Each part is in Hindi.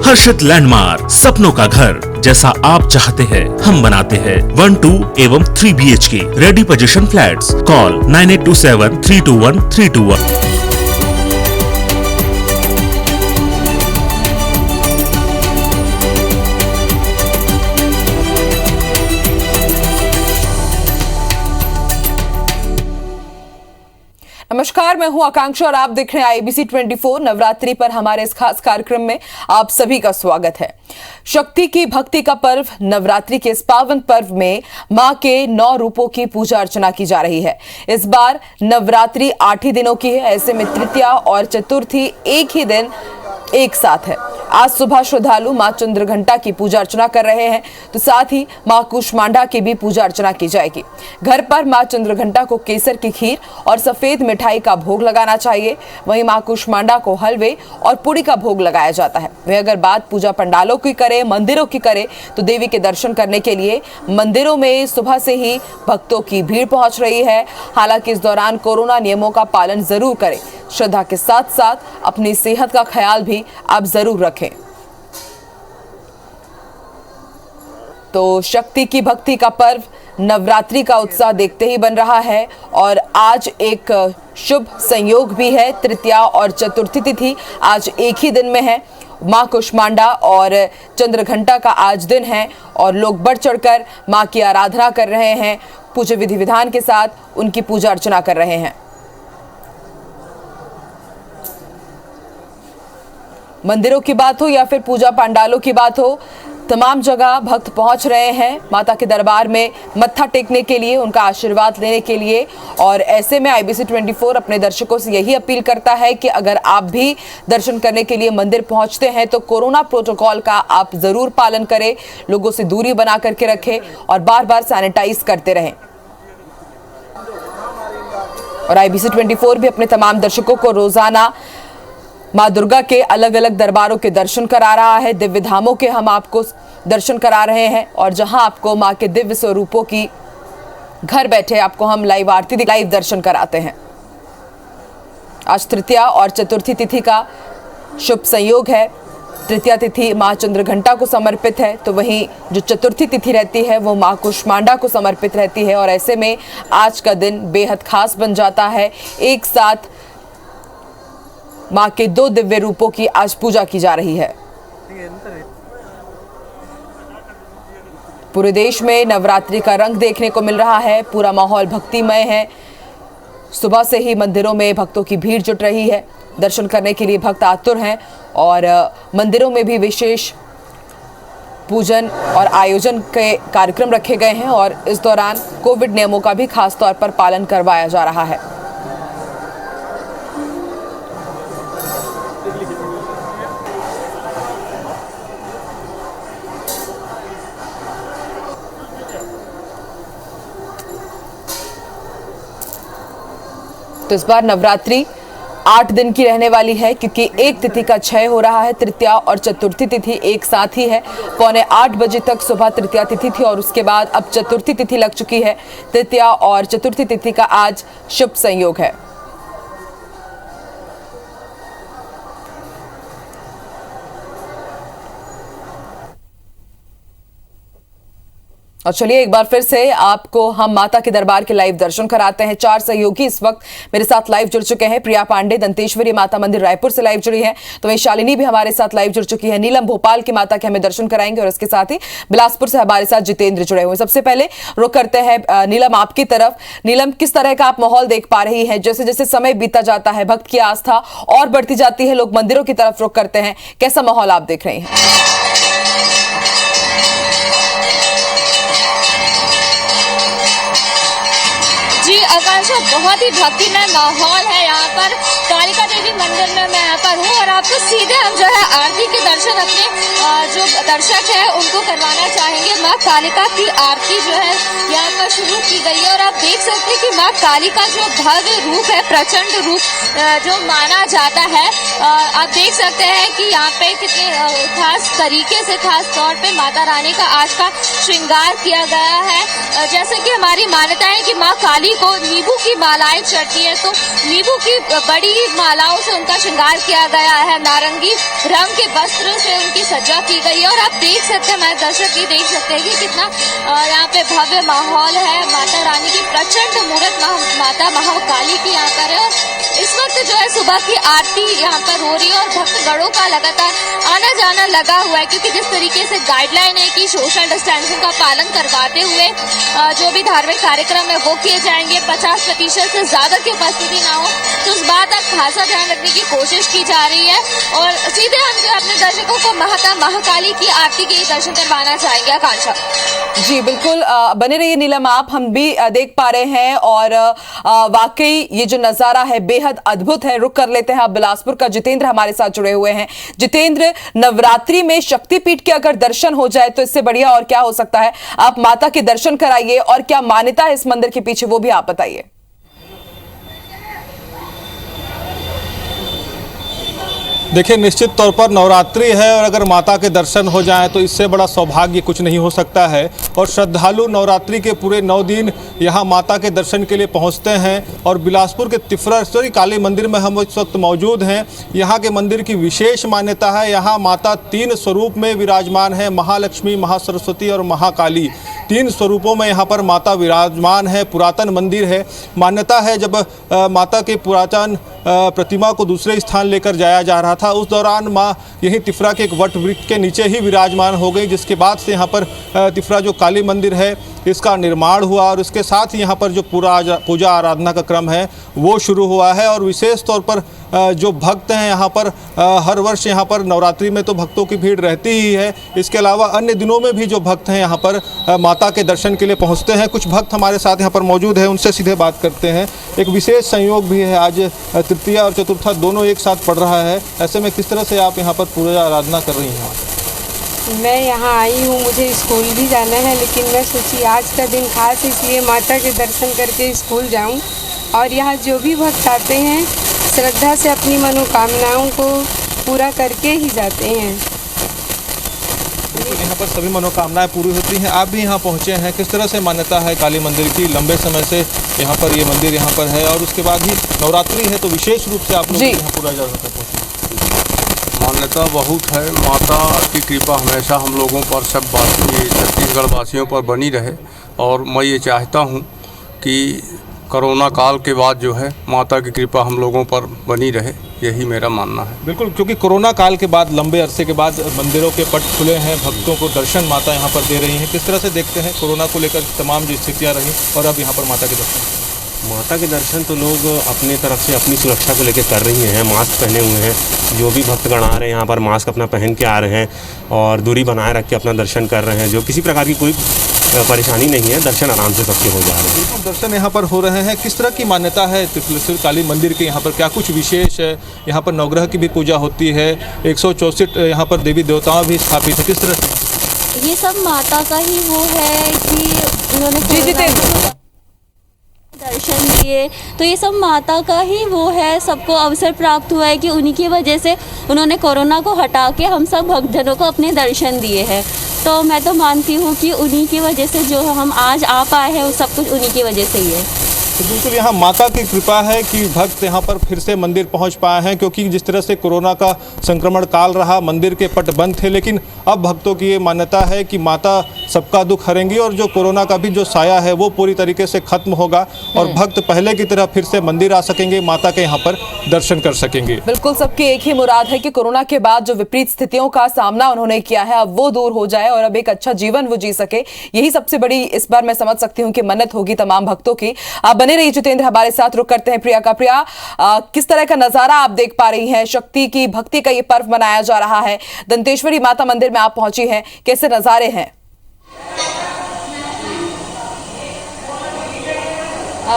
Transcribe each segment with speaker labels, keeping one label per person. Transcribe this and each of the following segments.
Speaker 1: हर्षित लैंडमार्क, सपनों का घर जैसा आप चाहते हैं हम बनाते हैं। 1, 2 एवं 3 BHK ready position flats. Call 9827321321।
Speaker 2: नमस्कार, मैं हूं आकांक्षा और आप देख रहे हैं IBC 24। नवरात्रि पर हमारे इस खास कार्यक्रम में आप सभी का स्वागत है। शक्ति की भक्ति का पर्व नवरात्रि के इस पावन पर्व में मां के 9 रूपों की पूजा अर्चना की जा रही है। इस बार नवरात्रि 8 ही दिनों की है। ऐसे में तृतीया और चतुर्थी एक ही दिन एक साथ है। आज सुबह श्रद्धालु मां चंद्रघंटा की पूजा अर्चना कर रहे हैं, तो साथ ही मां कूष्मांडा की भी पूजा अर्चना की जाएगी। घर पर मां चंद्रघंटा को केसर की खीर और सफेद मिठाई का भोग लगाना चाहिए। वहीं मां कूष्मांडा को हलवे और पूड़ी का भोग लगाया जाता है। वह अगर बात पूजा पंडालों की करे, मंदिरों की करे, तो देवी के दर्शन करने के लिए मंदिरों में सुबह से ही भक्तों की भीड़ पहुंच रही है। हालांकि इस दौरान कोरोना नियमों का पालन जरूर करें। श्रद्धा के साथ साथ अपनी सेहत का ख्याल भी आप जरूर रखें। तो शक्ति की भक्ति का पर्व नवरात्रि का उत्साह देखते ही बन रहा है और आज एक शुभ संयोग भी है। तृतीया और चतुर्थी तिथि आज एक ही दिन में है। मां कूष्मांडा और चंद्रघंटा का आज दिन है और लोग बढ़ चढ़कर मां की आराधना कर रहे हैं। पूजा विधि विधान के साथ उनकी पूजा अर्चना कर रहे हैं। मंदिरों की बात हो या फिर पूजा पंडालों की बात हो, तमाम जगह भक्त पहुंच रहे हैं माता के दरबार में मत्था टेकने के लिए, उनका आशीर्वाद लेने के लिए। और ऐसे में IBC 24 अपने दर्शकों से यही अपील करता है कि अगर आप भी दर्शन करने के लिए मंदिर पहुंचते हैं तो कोरोना प्रोटोकॉल का आप जरूर पालन करें, लोगों से दूरी बना करके रखें और बार बार सैनिटाइज करते रहें। और IBC 24 भी अपने तमाम दर्शकों को रोजाना मां दुर्गा के अलग अलग दरबारों के दर्शन करा रहा है। दिव्य धामों के हम आपको दर्शन करा रहे हैं और जहां आपको मां के दिव्य स्वरूपों की घर बैठे आपको हम लाइव आरती, लाइव दर्शन कराते हैं। आज तृतीया और चतुर्थी तिथि का शुभ संयोग है। तृतीया तिथि मां चंद्रघंटा को समर्पित है, तो वहीं जो चतुर्थी तिथि रहती है वो मां कूष्मांडा को समर्पित रहती है। और ऐसे में आज का दिन बेहद खास बन जाता है। एक साथ मां के 2 दिव्य रूपों की आज पूजा की जा रही है। पूरे देश में नवरात्रि का रंग देखने को मिल रहा है। पूरा माहौल भक्तिमय है। सुबह से ही मंदिरों में भक्तों की भीड़ जुट रही है। दर्शन करने के लिए भक्त आतुर हैं और मंदिरों में भी विशेष पूजन और आयोजन के कार्यक्रम रखे गए हैं और इस दौरान कोविड नियमों का भी खास तौर पर पालन करवाया जा रहा है। तो इस बार नवरात्रि 8 दिन की रहने वाली है, क्योंकि एक तिथि का क्षय हो रहा है। तृतीया और चतुर्थी तिथि एक साथ ही है। 7:45 बजे तक सुबह तृतीया तिथि थी और उसके बाद अब चतुर्थी तिथि लग चुकी है। तृतीया और चतुर्थी तिथि का आज शुभ संयोग है। और चलिए एक बार फिर से आपको हम माता के दरबार के लाइव दर्शन कराते हैं। 4 सहयोगी इस वक्त मेरे साथ लाइव जुड़ चुके हैं। प्रिया पांडे दंतेश्वरी माता मंदिर रायपुर से लाइव जुड़ी हैं, तो वहीं शालिनी भी हमारे साथ लाइव जुड़ चुकी है। नीलम भोपाल की माता के हमें दर्शन कराएंगे और इसके साथ ही बिलासपुर से हमारे साथ जितेंद्र जुड़े हुए। सबसे पहले रुख करते हैं नीलम आपकी तरफ। नीलम, किस तरह का आप माहौल देख पा रही है? जैसे जैसे समय बीता जाता है भक्त की आस्था और बढ़ती जाती है, लोग मंदिरों की तरफ रुख करते हैं, कैसा माहौल आप देख रही हैं?
Speaker 3: जी आकांक्षा, बहुत ही भक्तिमय माहौल है यहाँ पर। कालिका देवी मंदिर में मैं यहाँ पर हूँ और आपको सीधे हम जो है आरती के दर्शन अपने जो दर्शक है उनको करवाना चाहेंगे। माँ कालिका की आरती जो है यहाँ पर शुरू की गई है और आप देख सकते हैं कि माँ कालिका जो भव्य रूप है, प्रचंड रूप जो माना जाता है, आप देख सकते हैं कि यहाँ पे कितने खास तरीके से, खास तौर पे माता रानी का आज का श्रृंगार किया गया है। जैसे कि हमारी मान्यता है कि माँ काली को नींबू की मालाएं चढ़ती है, तो नींबू की बड़ी मालाओं से उनका श्रृंगार किया गया है, नारंगी रंग के वस्त्र से उनकी सज्जा की गई है। और आप देख सकते हैं, हमारे दर्शक भी देख सकते हैं कि कितना यहाँ पे भव्य माहौल है। माता रानी की प्रचंड मूर्त माता महाकाली की यहाँ पर है। इस वक्त जो है सुबह की आरती यहाँ पर हो रही है और भक्तगणों का लगातार आना जाना लगा हुआ है, क्योंकि जिस तरीके से गाइडलाइन है कि सोशल डिस्टेंसिंग का पालन करवाते हुए जो भी धार्मिक कार्यक्रम है वो किए जाएंगे, 50% से ज्यादा की उपस्थिति ना हो, तो उस बात का खासा ध्यान रखने की कोशिश की जा रही है। और सीधे हम जो अपने दर्शकों को माता महाकाली की आरती के दर्शन करवाना चाहेंगे। आकांक्षा
Speaker 2: जी बिल्कुल, बने रहिए नीलम, आप हम भी देख पा रहे हैं और वाकई ये जो नजारा है बेहद अद्भुत है। रुक कर लेते हैं आप बिलासपुर का, जितेंद्र हमारे साथ जुड़े हुए हैं। जितेंद्र, नवरात्रि में शक्तिपीठ के अगर दर्शन हो जाए तो इससे बढ़िया और क्या हो सकता है। आप माता के दर्शन कराइए और क्या मान्यता है इस मंदिर के पीछे वो भी आप बताइए।
Speaker 4: देखिए, निश्चित तौर पर नवरात्रि है और अगर माता के दर्शन हो जाएं तो इससे बड़ा सौभाग्य कुछ नहीं हो सकता है। और श्रद्धालु नवरात्रि के पूरे 9 दिन यहां माता के दर्शन के लिए पहुंचते हैं। और बिलासपुर के तिफराश्वरी काली मंदिर में हम इस वक्त मौजूद हैं। यहां के मंदिर की विशेष मान्यता है, यहां माता 3 स्वरूप में विराजमान है, महालक्ष्मी, महासरस्वती और महाकाली। 3 स्वरूपों में यहाँ पर माता विराजमान है। पुरातन मंदिर है। मान्यता है जब माता के पुरातन प्रतिमा को दूसरे स्थान लेकर जाया जा रहा था, उस दौरान माँ यहीं तिफरा के एक वट वृक्ष के नीचे ही विराजमान हो गई, जिसके बाद से यहाँ पर तिफरा जो काली मंदिर है इसका निर्माण हुआ और इसके साथ ही यहाँ पर जो पूजा आराधना का क्रम है वो शुरू हुआ है। और विशेष तौर पर जो भक्त हैं यहाँ पर हर वर्ष यहाँ पर नवरात्रि में तो भक्तों की भीड़ रहती ही है, इसके अलावा अन्य दिनों में भी जो भक्त हैं यहाँ पर माता के दर्शन के लिए पहुँचते हैं। कुछ भक्त हमारे साथ यहाँ पर मौजूद हैं, उनसे सीधे बात करते हैं। एक विशेष संयोग भी है, आज तृतीया और चतुर्था दोनों एक साथ पड़ रहा है, ऐसे में किस तरह से आप यहाँ पर पूजा आराधना कर रही हैं?
Speaker 5: मैं यहाँ आई हूँ, मुझे स्कूल भी जाना है, लेकिन मैं सोची आज का दिन खास इसलिए माता के दर्शन करके स्कूल जाऊँ। और यहाँ जो भी भक्त आते हैं श्रद्धा से अपनी मनोकामनाओं को पूरा करके ही जाते हैं।
Speaker 4: यहाँ पर सभी मनोकामनाएं पूरी होती हैं। आप भी यहाँ पहुँचे हैं, किस तरह से मान्यता है काली मंदिर की? लंबे समय से यहाँ पर ये मंदिर यहाँ पर है और उसके बाद ही नवरात्रि है, तो विशेष रूप से आप लोग यहाँ पूरा जा सकते हैं।
Speaker 6: मान्यता बहुत है। माता की कृपा हमेशा हम लोगों पर, सब छत्तीसगढ़ वासियों पर बनी रहे। और मैं ये चाहता हूँ कि कोरोना काल के बाद जो है माता की कृपा हम लोगों पर बनी रहे, यही मेरा मानना है।
Speaker 4: बिल्कुल, क्योंकि कोरोना काल के बाद लंबे अरसे के बाद मंदिरों के पट खुले हैं, भक्तों को दर्शन माता यहाँ पर दे रही हैं। किस तरह से देखते हैं कोरोना को लेकर तमाम जो स्थितियाँ रहीं और अब यहाँ पर माता के दर्शन?
Speaker 7: माता के दर्शन तो लोग अपनी तरफ से अपनी सुरक्षा को लेकर कर रही हैं, मास्क पहने हुए हैं। जो भी भक्तगण आ रहे हैं यहाँ पर मास्क अपना पहन के आ रहे हैं और दूरी बनाए रख के अपना दर्शन कर रहे हैं। जो किसी प्रकार की कोई परेशानी नहीं है, दर्शन आराम से सबके हो जा रहे हैं।
Speaker 4: दर्शन यहाँ पर हो रहे हैं। किस तरह की मान्यता है तिफराश्वरी काली मंदिर के? यहाँ पर क्या कुछ विशेष है? यहाँ पर नवग्रह की भी पूजा होती है, 164 यहाँ पर देवी देवताओं भी स्थापित है। किस तरह से?
Speaker 8: ये सब माता का ही वो है कि उन्होंने दर्शन दिए, तो ये सब माता का ही वो है। सबको अवसर प्राप्त हुआ है कि उन्हीं की वजह से उन्होंने कोरोना को हटा के हम सब भक्तजनों को अपने दर्शन दिए हैं। तो मैं तो मानती हूँ कि उन्हीं की वजह से जो हम आज आ पाए हैं वो सब कुछ उन्हीं की वजह से ही है।
Speaker 4: तो बिल्कुल यहाँ माता की कृपा है कि भक्त यहाँ पर फिर से मंदिर पहुँच पाए हैं, क्योंकि जिस तरह से कोरोना का संक्रमण काल रहा, मंदिर के पट बंद थे, लेकिन अब भक्तों की ये मान्यता है कि माता सबका दुख हरेंगी और जो कोरोना का भी जो साया है वो पूरी तरीके से खत्म होगा और भक्त पहले की तरह फिर से मंदिर आ सकेंगे, माता के यहाँ पर दर्शन कर सकेंगे।
Speaker 2: बिल्कुल, सबकी एक ही मुराद है कि कोरोना के बाद जो विपरीत स्थितियों का सामना उन्होंने किया है अब वो दूर हो जाए और अब एक अच्छा जीवन वो जी सके। यही सबसे बड़ी इस बार मैं समझ सकती हूँ कि मन्नत होगी तमाम भक्तों की। आप बने रहिए जितेंद्र, हमारे साथ रुक करते हैं प्रिया का। प्रिया, किस तरह का नजारा आप देख पा रही हैं? शक्ति की भक्ति का ये पर्व मनाया जा रहा है, दंतेश्वरी माता मंदिर में आप पहुंची हैं, कैसे नजारे हैं?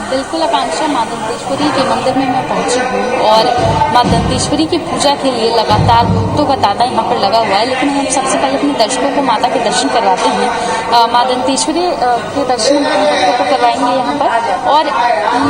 Speaker 9: बिल्कुल आकांक्षा, माँ दंतेश्वरी के मंदिर में मैं पहुंची हूँ और माँ दंतेश्वरी की पूजा के लिए लगातार भक्तों का तांता यहाँ पर लगा हुआ है। लेकिन हम सबसे पहले अपने दर्शकों को माता के दर्शन करवाते हैं। माँ दंतेश्वरी के दर्शन अपने भक्तों को करवाएंगे यहाँ पर। और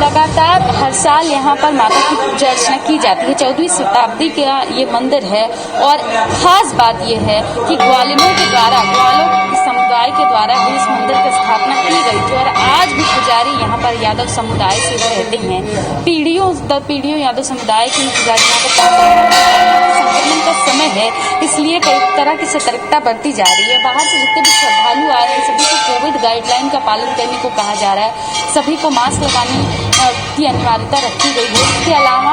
Speaker 9: लगातार हर साल यहाँ पर माता की पूजा अर्चना की जाती है। 14वीं शताब्दी का ये मंदिर है और ख़ास बात यह है कि ग्वालिनों के द्वारा ग्वालों की समुदाय के द्वारा भी इस मंदिर की स्थापना की गई थी और आज भी पुजारी यहाँ पर यादव समुदाय से रहते हैं। पीढ़ियों दर पीढ़ियों यादव समुदाय के पुजारी यहाँ पर काम कर रहे हैं। संक्रमण का समय है, इसलिए कई तरह की सतर्कता बरती जा रही है। बाहर से जितने भी श्रद्धालु आ रहे हैं सभी को कोविड गाइडलाइन का पालन करने को कहा जा रहा है। सभी को मास्क लगाने की अनिवार्यता रखी गई है। इसके अलावा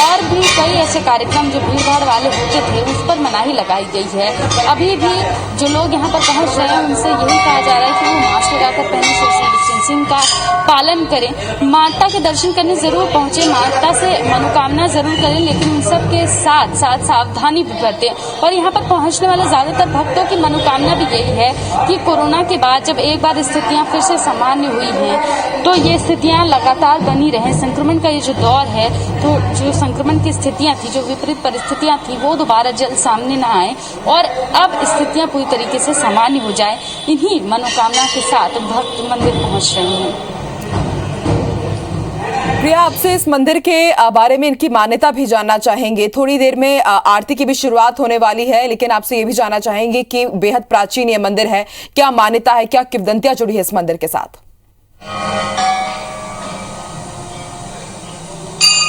Speaker 9: और भी कई ऐसे कार्यक्रम जो भीड़भाड़ वाले होते थे उस पर मनाही लगाई गई है। अभी भी जो लोग यहाँ पर पहुँच रहे हैं उनसे यही कहा जा रहा है कि वो मास्क लगाकर पहने, सोशल डिस्टेंसिंग का पालन करें, माता के दर्शन करने जरूर पहुंचे, माता से मनोकामना जरूर करें, लेकिन उन सब के साथ साथ सावधानी भी बरतें। और यहाँ पर पहुंचने वाले ज्यादातर भक्तों की मनोकामना भी यही है कि कोरोना के बाद जब एक बार स्थितियां फिर से सामान्य हुई हैं तो ये स्थितियां लगातार बनी रहें। संक्रमण का ये जो दौर है तो जो संक्रमण की स्थितियां थी, जो विपरीत परिस्थितियां थी, वो दोबारा जल्द सामने न आए और अब स्थितियां पूरी तरीके से सामान्य हो जाए। इन्हीं मनोकामना के साथ भक्त मंदिर पहुंच रहे हैं।
Speaker 2: प्रिया, आपसे इस मंदिर के बारे में इनकी मान्यता भी जानना चाहेंगे। थोड़ी देर में आरती की भी शुरुआत होने वाली है, लेकिन आपसे ये भी जानना चाहेंगे कि बेहद प्राचीन ये मंदिर है, क्या मान्यता है, क्या किंवदंतियां जुड़ी है इस मंदिर के साथ?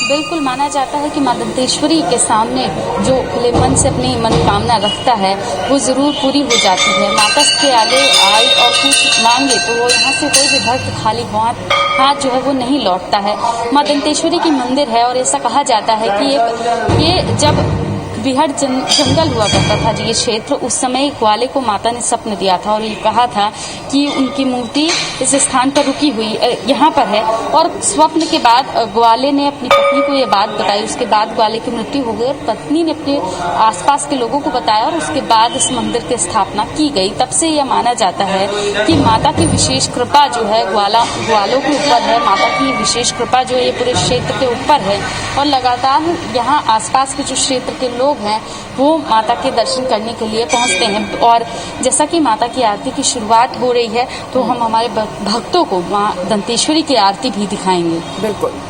Speaker 9: बिल्कुल माना जाता है कि मां दंतेश्वरी के सामने जो खुले मन से अपनी मनोकामना रखता है वो जरूर पूरी हो जाती है। माता के आगे आए और कुछ मांगे तो वो यहाँ से कोई भी भक्त खाली हाथ जो है वो नहीं लौटता है। मां दंतेश्वरी की मंदिर है और ऐसा कहा जाता है कि ये जब बिहड़ जंगल हुआ करता था ये क्षेत्र, उस समय ग्वाले को माता ने स्वप्न दिया था और ये कहा था कि उनकी मूर्ति इस स्थान पर रुकी हुई यहाँ पर है। और स्वप्न के बाद ग्वाले ने अपनी पत्नी को ये बात बताई। उसके बाद ग्वाले की मृत्यु हो गई और पत्नी ने अपने आसपास के लोगों को बताया और उसके बाद इस मंदिर की स्थापना की गई। तब से यह माना जाता है कि माता की विशेष कृपा जो है ग्वालों के ऊपर है। माता की विशेष कृपा जो है ये पूरे क्षेत्र के ऊपर है और लगातार यहाँ आसपास के जो क्षेत्र के लोग हैं वो माता के दर्शन करने के लिए पहुंचते हैं। और जैसा कि माता की आरती की शुरुआत हो रही है तो हम हमारे भक्तों को मां दंतेश्वरी की आरती भी दिखाएंगे।
Speaker 2: बिल्कुल।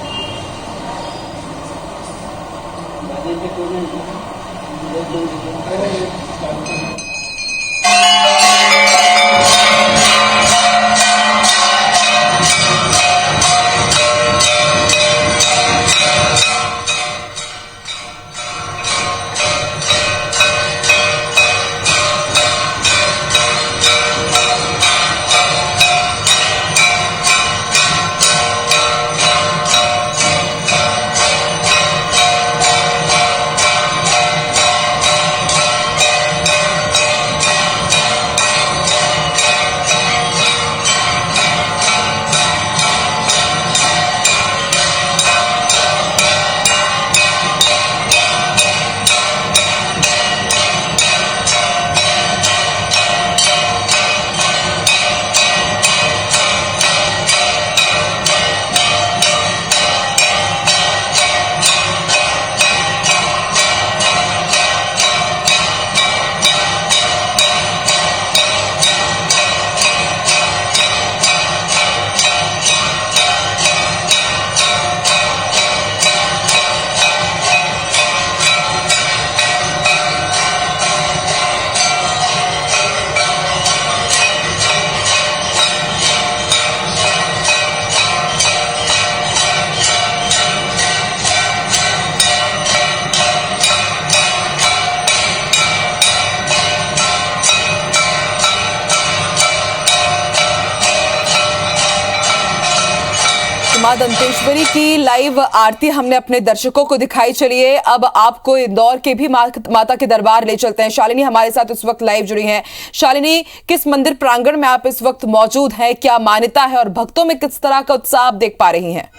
Speaker 2: मां दंतेश्वरी की लाइव आरती हमने अपने दर्शकों को दिखाई। चलिए अब आपको इंदौर के भी माता के दरबार ले चलते हैं। शालिनी हमारे साथ इस वक्त लाइव जुड़ी हैं। शालिनी, किस मंदिर प्रांगण में आप इस वक्त मौजूद हैं, क्या मान्यता है और भक्तों में किस तरह का उत्साह आप देख पा रही हैं?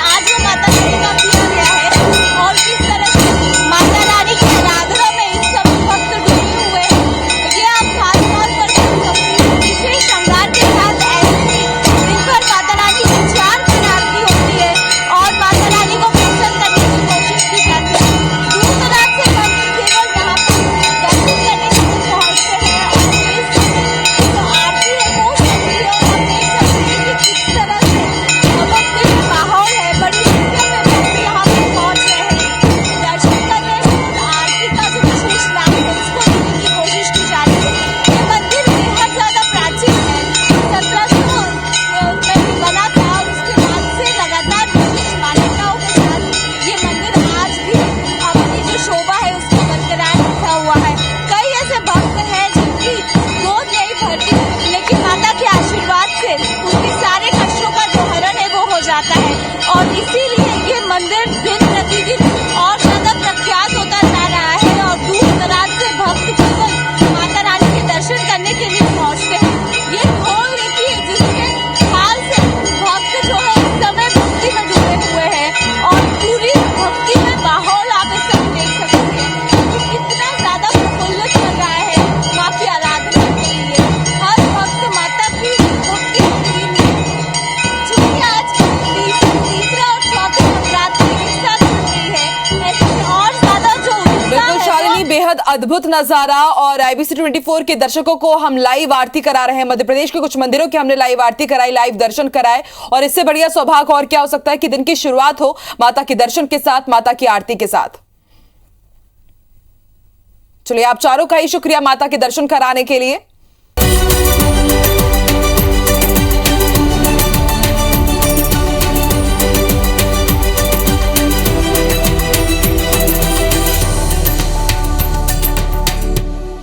Speaker 3: आज वो माता
Speaker 2: बेहद अद्भुत नजारा और IBC 24 के दर्शकों को हम लाइव आरती करा रहे हैं। मध्य प्रदेश के कुछ मंदिरों की हमने लाइव आरती कराई, लाइव दर्शन कराए और इससे बढ़िया सौभाग्य और क्या हो सकता है कि दिन की शुरुआत हो माता के दर्शन के साथ, माता की आरती के साथ। चलिए आप चारों का ही शुक्रिया माता के दर्शन कराने के लिए।